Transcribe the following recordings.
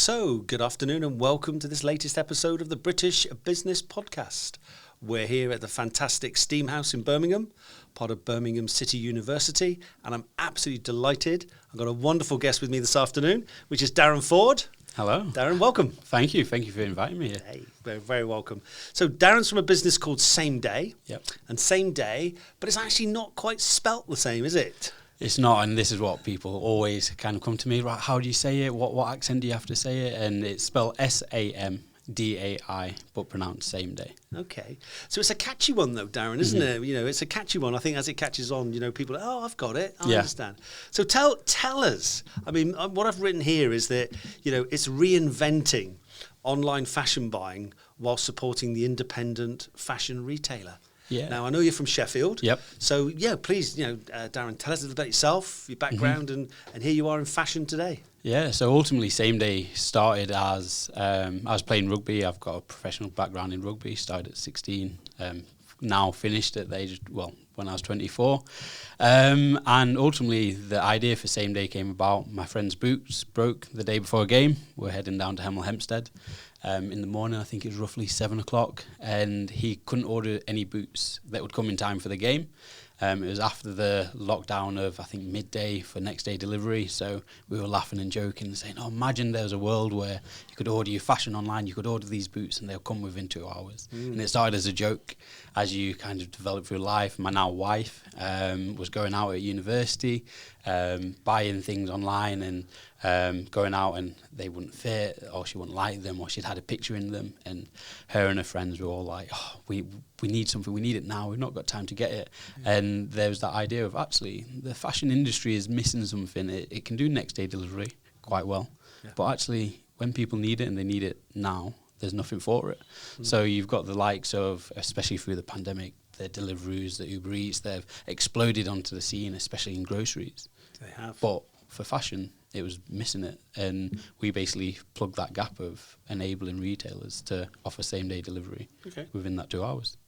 So, good afternoon and welcome to this latest episode of the British Business Podcast. We're here at the fantastic Steam House in Birmingham, part of Birmingham City University, and I'm absolutely delighted. I've got a wonderful guest with me this afternoon, which is Darren Forde. Hello. Darren, welcome. Thank you for inviting me here. Hey, very, very welcome. So Darren's from a business called SameDai. Yep. And SameDai, but it's actually not quite spelt the same, is it? It's not, and this is what people always kind of come to me, right, how do you say it? What accent do you have to say it? And it's spelled SamDai, but pronounced SameDay. Okay. So it's a catchy one though, Darren, isn't it? You know, it's a catchy one. I think as it catches on, you know, people are, oh, I've got it. I understand. So tell us, I mean, what I've written here is that, you know, it's reinventing online fashion buying while supporting the independent fashion retailer. Yeah. Now, I know you're from Sheffield. Yep. So, yeah, please, you know, Darren, tell us a little about yourself, your background, and here you are in fashion today. Yeah, so ultimately SameDay started as, I was playing rugby. I've got a professional background in rugby, started at 16, now finished at the age of, when I was 24. And ultimately the idea for SameDay came about. My friend's boots broke the day before a game. We're heading down to Hemel Hempstead. In the morning, I think it was roughly 7 o'clock, and he couldn't order any boots that would come in time for the game. It was after the lockdown of, I think, midday for next day delivery, so we were laughing and joking and saying, oh, imagine there was a world where you could order your fashion online, you could order these boots and they'll come within 2 hours. And it started as a joke as you kind of develop through life. My now wife was going out at university, buying things online and going out and they wouldn't fit, or she wouldn't like them, or she'd had a picture in them, and her and her friends were all like, oh, we need something, we need it now, we've not got time to get it. And there was that idea of actually the fashion industry is missing something. It can do next day delivery quite well, but actually when people need it and they need it now, there's nothing for it. So you've got the likes of, especially through the pandemic, the Deliveroos, the Uber Eats, they've exploded onto the scene, especially in groceries. They have. But for fashion, it was missing it, and we basically plugged that gap of enabling retailers to offer same-day delivery within that 2 hours.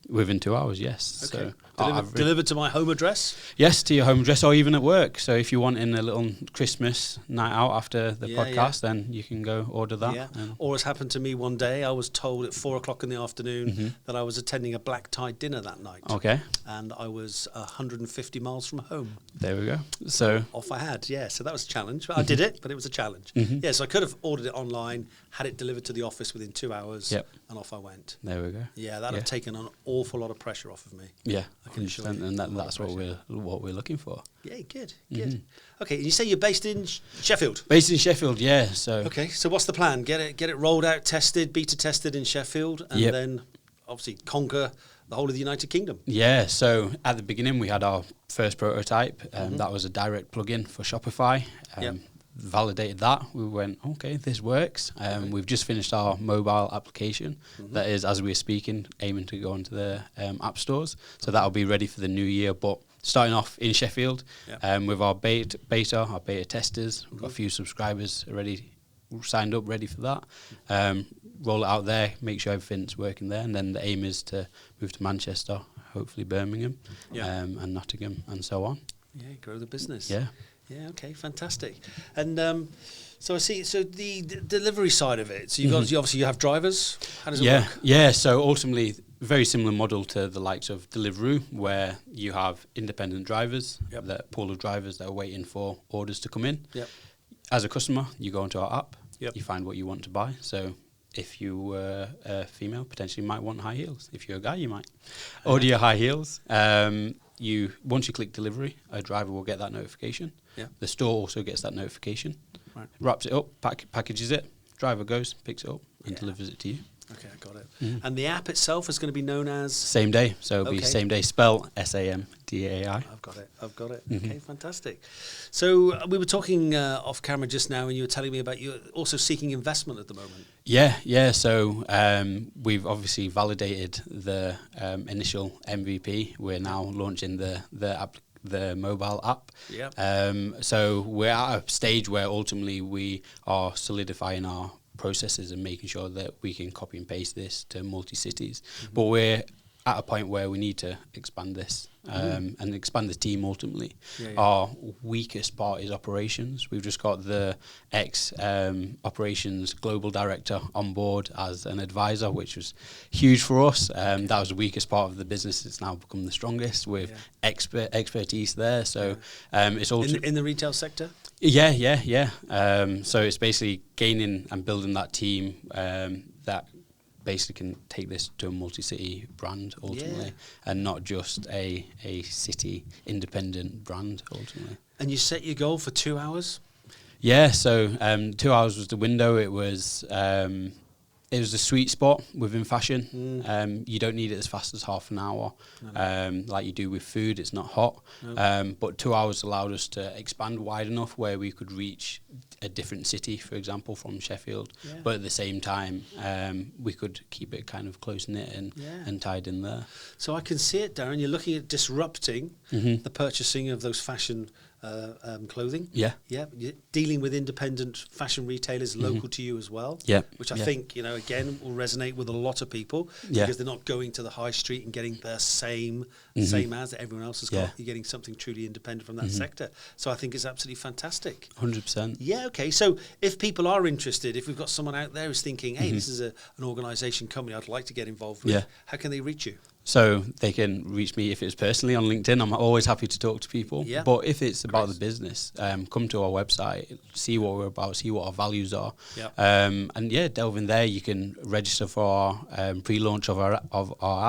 Within 2 hours, yes. Okay. So delivered to my home address? Yes, to your home address, or even at work. So if you want in a little Christmas night out after the podcast, then you can go order that. Yeah. Or as happened to me one day, I was told at 4 o'clock in the afternoon that I was attending a black tie dinner that night. Okay. And I was 150 miles from home. There we go. So off I had, so that was a challenge. I did it, but it was a challenge. Yeah, so I could have ordered it online, had it delivered to the office within 2 hours, and off I went. There we go. Yeah, that would have taken an awful lot of pressure off of me. Yeah, I can understand, and that's what we're looking for. Yeah, good. Okay, you say you're based in Sheffield? Based in Sheffield, yeah. So okay, so what's the plan? Get it rolled out, tested, beta tested in Sheffield, and then obviously conquer the whole of the United Kingdom. Yeah, so at the beginning we had our first prototype. That was a direct plugin for Shopify. Validated that. We went, okay, this works. We've just finished our mobile application. That is, as we're speaking, aiming to go into the app stores. So that'll be ready for the new year. But starting off in Sheffield with our beta testers. We've got a few subscribers already signed up, ready for that. Roll it out there, make sure everything's working there. And then the aim is to move to Manchester, hopefully Birmingham, and Nottingham, and so on. Yeah, grow the business. Yeah, okay, fantastic. And so I see, so the delivery side of it, so you obviously you have drivers. How does it work? Yeah, so ultimately, very similar model to the likes of Deliveroo, where you have independent drivers, that pool of drivers that are waiting for orders to come in. As a customer, you go into our app, you find what you want to buy. So if you were a female, potentially you might want high heels. If you're a guy, you might order your high heels. Once you click delivery, a driver will get that notification. The store also gets that notification, wraps it up, packages it, driver goes, picks it up and delivers it to you. Okay, I got it. And the app itself is going to be known as? SameDay, so it'll be SameDay, spell SamDai. I've got it. Okay, fantastic. So we were talking off camera just now, and you were telling me about you also seeking investment at the moment. Yeah. So we've obviously validated the initial MVP. We're now launching the mobile app. So we're at a stage where ultimately we are solidifying our processes and making sure that we can copy and paste this to multi-cities. But we're at a point where we need to expand this and expand the team ultimately. Yeah. Our weakest part is operations. We've just got the operations global director on board as an advisor, which was huge for us. That was the weakest part of the business. It's now become the strongest with expertise there. So it's all in the retail sector. Yeah. So it's basically gaining and building that team that basically can take this to a multi-city brand ultimately, and not just a city independent brand ultimately. And you set your goal for 2 hours? Yeah, so 2 hours was the window. It was the sweet spot within fashion. You don't need it as fast as half an hour, like you do with food. It's not hot. But 2 hours allowed us to expand wide enough where we could reach a different city, for example, from Sheffield. But at the same time, we could keep it kind of close-knit and tied in there. So I can see it, Darren. You're looking at disrupting the purchasing of those fashion clothing. You're dealing with independent fashion retailers local to you as well. Which I think, again, will resonate with a lot of people because they're not going to the high street and getting the same as that everyone else has got. You're getting something truly independent from that sector. So I think it's absolutely fantastic. 100%. Yeah, okay. So if people are interested, if we've got someone out there who's thinking, hey, this is an organisation, company I'd like to get involved with, how can they reach you? So they can reach me if it's personally on LinkedIn. I'm always happy to talk to people. But if it's about the business, come to our website, see what we're about, see what our values are. And delve in there. You can register for our pre-launch of our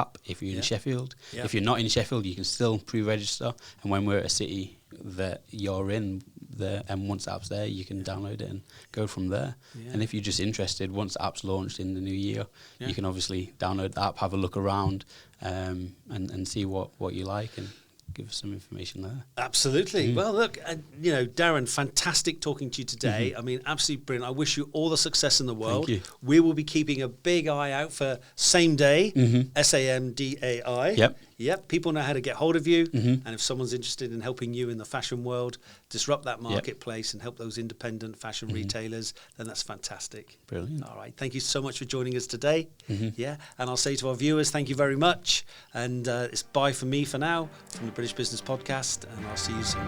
app if you're in Sheffield. If you're not in Sheffield, you can still pre-register. And when we're at a city that you're in, and once the app's there, you can download it and go from there. And if you're just interested, once the app's launched in the new year, you can obviously download the app, have a look around, and see what you like and give us some information there. Absolutely. Well, look, Darren, fantastic talking to you today. I mean, absolutely brilliant. I wish you all the success in the world. Thank you. We will be keeping a big eye out for SameDai, SamDai. Yep, people know how to get hold of you, and if someone's interested in helping you in the fashion world, disrupt that marketplace and help those independent fashion retailers, then that's fantastic. Brilliant. All right, thank you so much for joining us today. And I'll say to our viewers, thank you very much, and it's bye from me for now, from the British Business Podcast, and I'll see you soon.